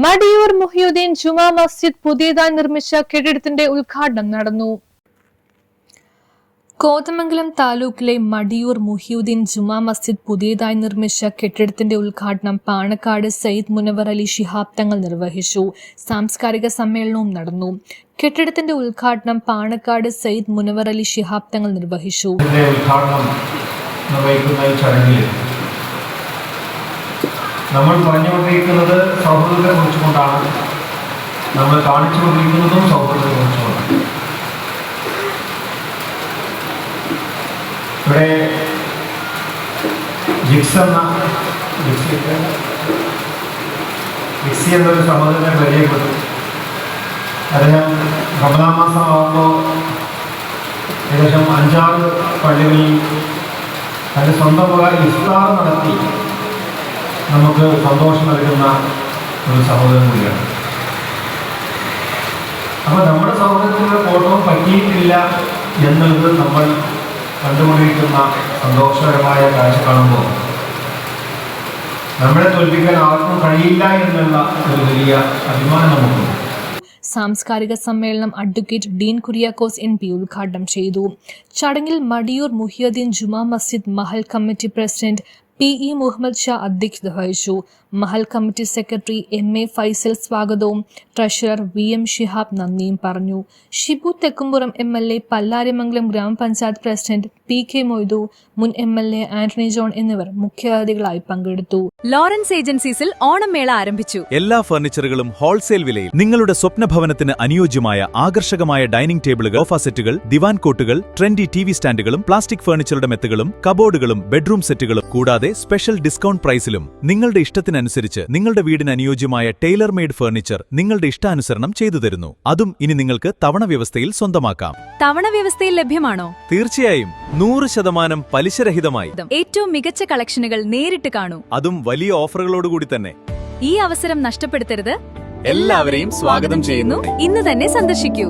മടിയൂർ മുഹിയുദ്ദീൻ ജുമാ മസ്ജിദ് പുതിയതായി നിർമ്മിച്ച കെട്ടിടത്തിന്റെ ഉദ്ഘാടനം നടന്നു. കോതമംഗലം താലൂക്കിലെ മടിയൂർ മുഹിയുദ്ദീൻ ജുമാ മസ്ജിദ് പുതിയതായി നിർമ്മിച്ച കെട്ടിടത്തിന്റെ ഉദ്ഘാടനം പാണക്കാട് സയ്യിദ് മുനവർ അലി ശിഹാബ് തങ്ങൾ നിർവഹിച്ചു. സാംസ്കാരിക സമ്മേളനവും നടന്നു. കെട്ടിടത്തിന്റെ ഉദ്ഘാടനം പാണക്കാട് സയ്യിദ് മുനവർ അലി ശിഹാബ് തങ്ങൾ നിർവഹിച്ചു. നമ്മൾ പറഞ്ഞുകൊണ്ടിരിക്കുന്നത് സൗഹൃദത്തെ കുറിച്ചുകൊണ്ടാണ്, നമ്മൾ കാണിച്ചുകൊണ്ടിരിക്കുന്നതും സൗഹൃദത്തെ കുറിച്ചുകൊണ്ടാണ്. ഇവിടെ ജിക്സി എന്നൊരു സഹോദരനെ പരിചയപ്പെട്ടു. അദ്ദേഹം റമദാൻ മാസമാകുമ്പോൾ ഏകദേശം 5-6 പള്ളികളിൽ തൻ്റെ സ്വന്തം വക ഇഫ്താർ നടത്തി നമുക്ക് സന്തോഷം നൽകുന്ന ഒരു സഹോദരൻ കൂടിയാണ്. അപ്പോൾ നമ്മുടെ സൗഹൃദത്തിൻ്റെ ഫോട്ടോ പറ്റിയിട്ടില്ല എന്നുള്ളത് നമ്മൾ കണ്ടുകൊണ്ടിരിക്കുന്ന സന്തോഷകരമായ കാഴ്ച കാണുമ്പോൾ നമ്മളെ തോൽപ്പിക്കാൻ ആർക്കും കഴിയില്ല എന്നുള്ള ഒരു വലിയ അഭിമാനം നമുക്കുണ്ട്. സാംസ്കാരിക സമ്മേളനം അഡ്വക്കേറ്റ് ഡീൻ കുര്യാക്കോസ് MP ഉദ്ഘാടനം ചെയ്തു. ചടങ്ങിൽ മടിയൂർ മുഹിയുദ്ദീൻ ജുമാ മസ്ജിദ് മഹൽ committee president PE Muhammad Shah അധ്യക്ഷത വഹിച്ചു. മഹൽ കമ്മിറ്റി സെക്രട്ടറി MA ഫൈസൽ സ്വാഗതവും ട്രഷറർ VM ഷിഹാബ് നന്ദിയും പറഞ്ഞു. ഷിബു തെക്കുംപുറം MLA, പല്ലാരിമംഗലം ഗ്രാമപഞ്ചായത്ത് പ്രസിഡന്റ് PK മൊയ്തു, മുൻ MLA ആന്റണി ജോൺ എന്നിവർ മുഖ്യാതിഥികളായി പങ്കെടുത്തു. ലോറൻസ് ഏജൻസീസിൽ ഓണം മേള ആരംഭിച്ചു. എല്ലാ ഫർണിച്ചറുകളും ഹോൾസെയിൽ വിലയിൽ. നിങ്ങളുടെ സ്വപ്ന ഭവനത്തിന് അനുയോജ്യമായ ആകർഷകമായ ഡൈനിംഗ് ടേബിളുകൾ, സോഫ സെറ്റുകൾ, ദിവാൻ കോട്ടുകൾ, ട്രെൻഡി TV സ്റ്റാൻഡുകളും, പ്ലാസ്റ്റിക് ഫർണിച്ചറുടെ മെത്തകളും, കബോർഡുകളും, ബെഡ്റൂം സെറ്റുകളും കൂടാതെ സ്പെഷ്യൽ ഡിസ്കൗണ്ട് പ്രൈസിലും നിങ്ങളുടെ ഇഷ്ടത്തിനനുസരിച്ച് നിങ്ങളുടെ വീടിന് അനുയോജ്യമായ ടൈലർ മെയ്ഡ് ഫർണിച്ചർ നിങ്ങളുടെ ഇഷ്ടാനുസരണം ചെയ്തു തരുന്നു. അതും ഇനി നിങ്ങൾക്ക് തവണ വ്യവസ്ഥയിൽ സ്വന്തമാക്കാം. തവണ വ്യവസ്ഥയിൽ ലഭ്യമാണോ? തീർച്ചയായും 100% പലിശരഹിതമായി. ഏറ്റവും മികച്ച കളക്ഷനുകൾ നേരിട്ട് കാണൂ. അതും വലിയ ഓഫറുകളോടുകൂടി തന്നെ. ഈ അവസരം നഷ്ടപ്പെടുത്തരുത്. എല്ലാവരെയും സ്വാഗതം ചെയ്യുന്നു. ഇന്ന് തന്നെ സന്ദർശിക്കൂ.